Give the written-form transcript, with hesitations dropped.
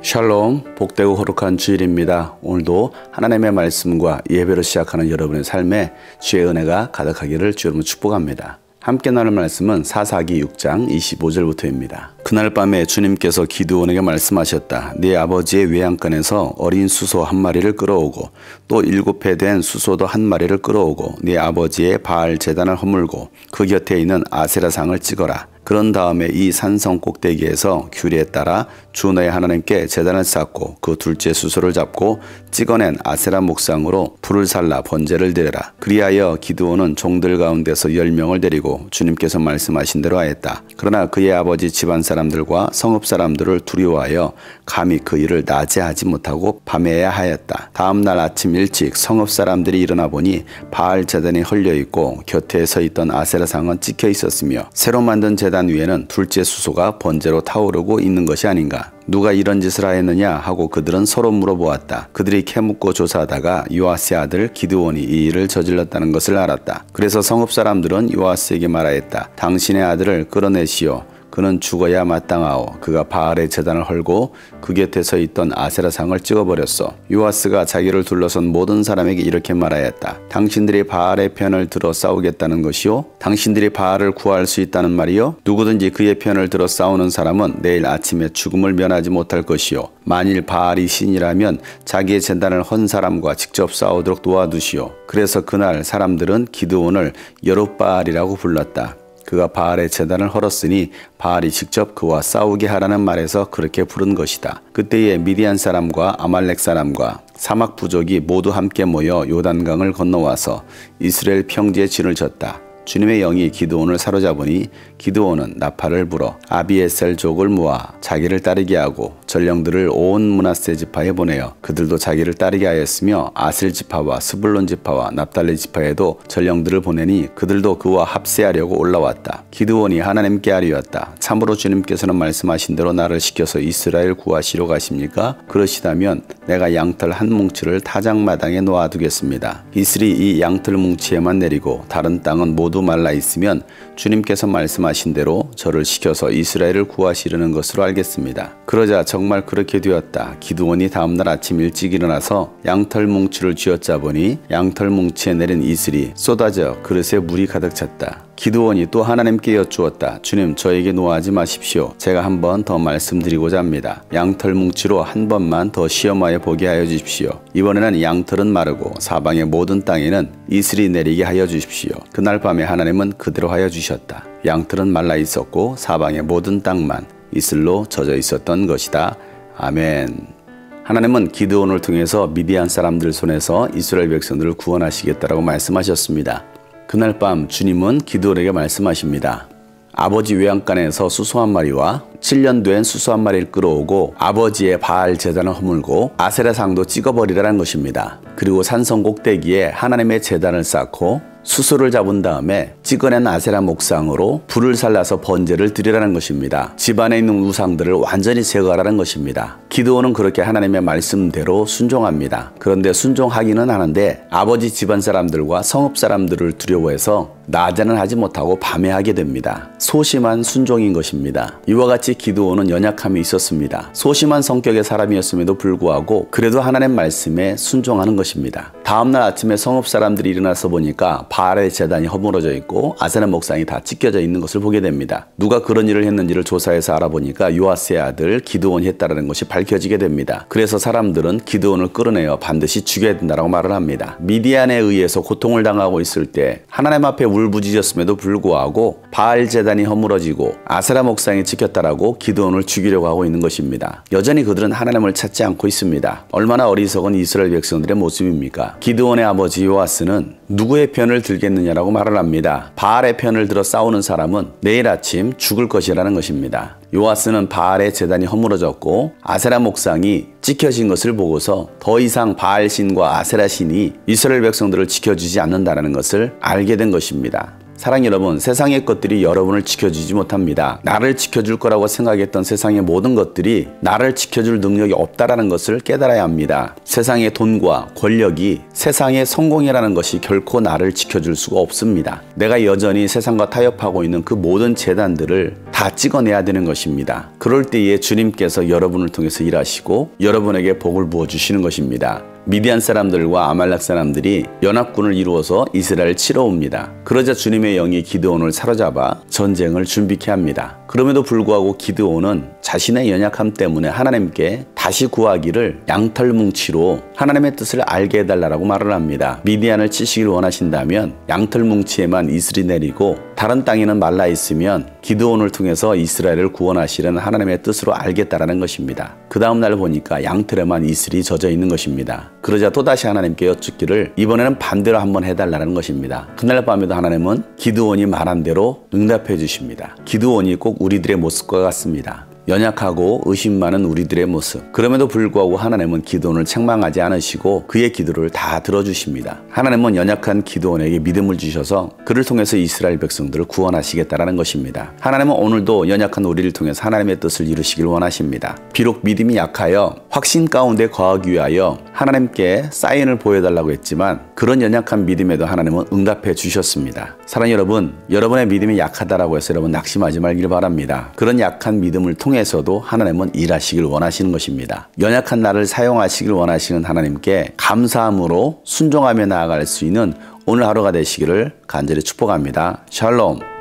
샬롬, 복되고 거룩한 주일입니다. 오늘도 하나님의 말씀과 예배로 시작하는 여러분의 삶에 주의 은혜가 가득하기를 주여러분 축복합니다. 함께 나눌 말씀은 사사기 6장 25절부터입니다. 그날 밤에 주님께서 기드온에게 말씀하셨다. 네 아버지의 외양간에서 어린 수소 한 마리를 끌어오고 또 7회 된 수소도 한 마리를 끌어오고 네 아버지의 바알 제단을 허물고 그 곁에 있는 아세라상을 찍어라. 그런 다음에 이 산성 꼭대기에서 규례에 따라 주 너의 하나님께 제단을 쌓고 그 둘째 수소를 잡고 찍어낸 아세라 목상으로 불을 살라 번제를 드려라. 그리하여 기드온은 종들 가운데서 10명을 데리고 주님께서 말씀하신 대로 하였다. 그러나 그의 아버지 집안 사람들과 성읍 사람들을 두려워하여 감히 그 일을 낮에 하지 못하고 밤에 해야 하였다. 다음 날 아침 일찍 성읍 사람들이 일어나 보니 바알 제단이 헐려 있고 곁에 서 있던 아세라상은 찍혀 있었으며 새로 만든 제단 위에는 둘째 수소가 번제로 타오르고 있는 것이 아닌가. 누가 이런 짓을 하였느냐 하고 그들은 서로 물어보았다. 그들이 캐묻고 조사하다가 요아스의 아들 기드온이 이 일을 저질렀다는 것을 알았다. 그래서 성읍 사람들은 요아스에게 말하였다. 당신의 아들을 끌어내시오. 그는 죽어야 마땅하오. 그가 바알의 제단을 헐고 그 곁에 서 있던 아세라상을 찍어버렸어. 요아스가 자기를 둘러선 모든 사람에게 이렇게 말하였다. 당신들이 바알의 편을 들어 싸우겠다는 것이요? 당신들이 바알을 구할 수 있다는 말이요? 누구든지 그의 편을 들어 싸우는 사람은 내일 아침에 죽음을 면하지 못할 것이요. 만일 바알이 신이라면 자기의 제단을 헌 사람과 직접 싸우도록 도와두시오. 그래서 그날 사람들은 기드온을 여룻바알이라고 불렀다. 그가 바알의 제단을 헐었으니 바알이 직접 그와 싸우게 하라는 말에서 그렇게 부른 것이다. 그때에 미디안 사람과 아말렉 사람과 사막 부족이 모두 함께 모여 요단강을 건너와서 이스라엘 평지에 진을 쳤다. 주님의 영이 기드온을 사로잡으니 기드온은 나팔을 불어 아비에셀족을 모아 자기를 따르게 하고 전령들을 온 므낫세 지파에 보내어 그들도 자기를 따르게 하였으며 아셀 지파와 스불론 지파와 납달리 지파에도 전령들을 보내니 그들도 그와 합세하려고 올라왔다. 기드온이 하나님께 아뢰었다. 참으로 주님께서는 말씀하신 대로 나를 시켜서 이스라엘 구하시러 가십니까? 그러시다면 내가 양털 한 뭉치를 타작마당에 놓아두겠습니다. 이슬이 이 양털 뭉치에만 내리고 다른 땅은 모두 말라 있으면 주님께서 말씀하신 대로 저를 시켜서 이스라엘을 구하시려는 것으로 알겠습니다. 그러자 정말 그렇게 되었다. 기드온이 다음날 아침 일찍 일어나서 양털 뭉치를 쥐어짜보니 양털 뭉치에 내린 이슬이 쏟아져 그릇에 물이 가득 찼다. 기드온이 또 하나님께 여쭈었다. 주님, 저에게 노하지 마십시오. 제가 한 번 더 말씀드리고자 합니다. 양털 뭉치로 한 번만 더 시험하여 보게 하여 주십시오. 이번에는 양털은 마르고 사방의 모든 땅에는 이슬이 내리게 하여 주십시오. 그날 밤에 하나님은 그대로 하여 주셨다. 양털은 말라 있었고 사방의 모든 땅만 이슬로 젖어 있었던 것이다. 아멘. 하나님은 기드온을 통해서 미디안 사람들 손에서 이스라엘 백성들을 구원하시겠다라고 말씀하셨습니다. 그날 밤 주님은 기드온에게 말씀하십니다. 아버지 외양간에서 수소 한 마리와 7년 된 수소 한 마리를 끌어오고 아버지의 바알 제단을 허물고 아세라상도 찍어버리라는 것입니다. 그리고 산성 꼭대기에 하나님의 제단을 쌓고 수소를 잡은 다음에 찍어낸 아세라 목상으로 불을 살라서 번제를 드리라는 것입니다. 집안에 있는 우상들을 완전히 제거하라는 것입니다. 기드온은 그렇게 하나님의 말씀대로 순종합니다. 그런데 순종하기는 하는데 아버지 집안 사람들과 성읍 사람들을 두려워해서 낮에는 하지 못하고 밤에 하게 됩니다. 소심한 순종인 것입니다. 이와 같이 기드온은 연약함이 있었습니다. 소심한 성격의 사람이었음에도 불구하고 그래도 하나님 말씀에 순종하는 것입니다. 다음날 아침에 성읍 사람들이 일어나서 보니까 바알의 제단이 허물어져 있고 아세라 목상이 다 찢겨져 있는 것을 보게 됩니다. 누가 그런 일을 했는지를 조사해서 알아보니까 요아스의 아들 기드온이 했다는 것이 밝혀지게 됩니다. 그래서 사람들은 기드온을 끌어내어 반드시 죽여야 된다고 말을 합니다. 미디안에 의해서 고통을 당하고 있을 때 하나님 앞에 울부짖었음에도 불구하고 바알 제단이 허물어지고 아세라 목상이 찍혔다라고 기드온을 죽이려고 하고 있는 것입니다. 여전히 그들은 하나님을 찾지 않고 있습니다. 얼마나 어리석은 이스라엘 백성들의 모습입니까? 기드온의 아버지 요아스는 누구의 편을 들겠느냐라고 말을 합니다. 바알의 편을 들어 싸우는 사람은 내일 아침 죽을 것이라는 것입니다. 요아스는 바알의 제단이 허물어졌고 아세라 목상이 찍혀진 것을 보고서 더 이상 바알 신과 아세라 신이 이스라엘 백성들을 지켜주지 않는다는 것을 알게 된 것입니다. 사랑 여러분, 세상의 것들이 여러분을 지켜주지 못합니다. 나를 지켜줄 거라고 생각했던 세상의 모든 것들이 나를 지켜줄 능력이 없다라는 것을 깨달아야 합니다. 세상의 돈과 권력이 세상의 성공이라는 것이 결코 나를 지켜줄 수가 없습니다. 내가 여전히 세상과 타협하고 있는 그 모든 재단들을 다 찍어내야 되는 것입니다. 그럴 때에 주님께서 여러분을 통해서 일하시고 여러분에게 복을 부어주시는 것입니다. 미디안 사람들과 아말렉 사람들이 연합군을 이루어서 이스라엘을 치러 옵니다. 그러자 주님의 영이 기드온을 사로잡아 전쟁을 준비케 합니다. 그럼에도 불구하고 기드온은 자신의 연약함 때문에 하나님께 다시 구하기를 양털뭉치로 하나님의 뜻을 알게 해달라고 말을 합니다. 미디안을 치시길 원하신다면 양털뭉치에만 이슬이 내리고 다른 땅에는 말라 있으면 기드온을 통해서 이스라엘을 구원하시려는 하나님의 뜻으로 알겠다라는 것입니다. 그 다음 날 보니까 양털에만 이슬이 젖어 있는 것입니다. 그러자 또다시 하나님께 여쭙기를 이번에는 반대로 한번 해달라는 것입니다. 그날 밤에도 하나님은 기드온이 말한 대로 응답해 주십니다. 기드온이 꼭 우리들의 모습과 같습니다. 연약하고 의심 많은 우리들의 모습. 그럼에도 불구하고 하나님은 기드온을 책망하지 않으시고 그의 기도를 다 들어주십니다. 하나님은 연약한 기드온에게 믿음을 주셔서 그를 통해서 이스라엘 백성들을 구원하시겠다라는 것입니다. 하나님은 오늘도 연약한 우리를 통해서 하나님의 뜻을 이루시길 원하십니다. 비록 믿음이 약하여 확신 가운데 거하기 위하여 하나님께 사인을 보여달라고 했지만 그런 연약한 믿음에도 하나님은 응답해 주셨습니다. 사랑 여러분, 여러분의 믿음이 약하다라고 해서 여러분 낙심하지 말길 바랍니다. 그런 약한 믿음을 통해서도 하나님은 일하시길 원하시는 것입니다. 연약한 나를 사용하시길 원하시는 하나님께 감사함으로 순종하며 나아갈 수 있는 오늘 하루가 되시기를 간절히 축복합니다. 샬롬.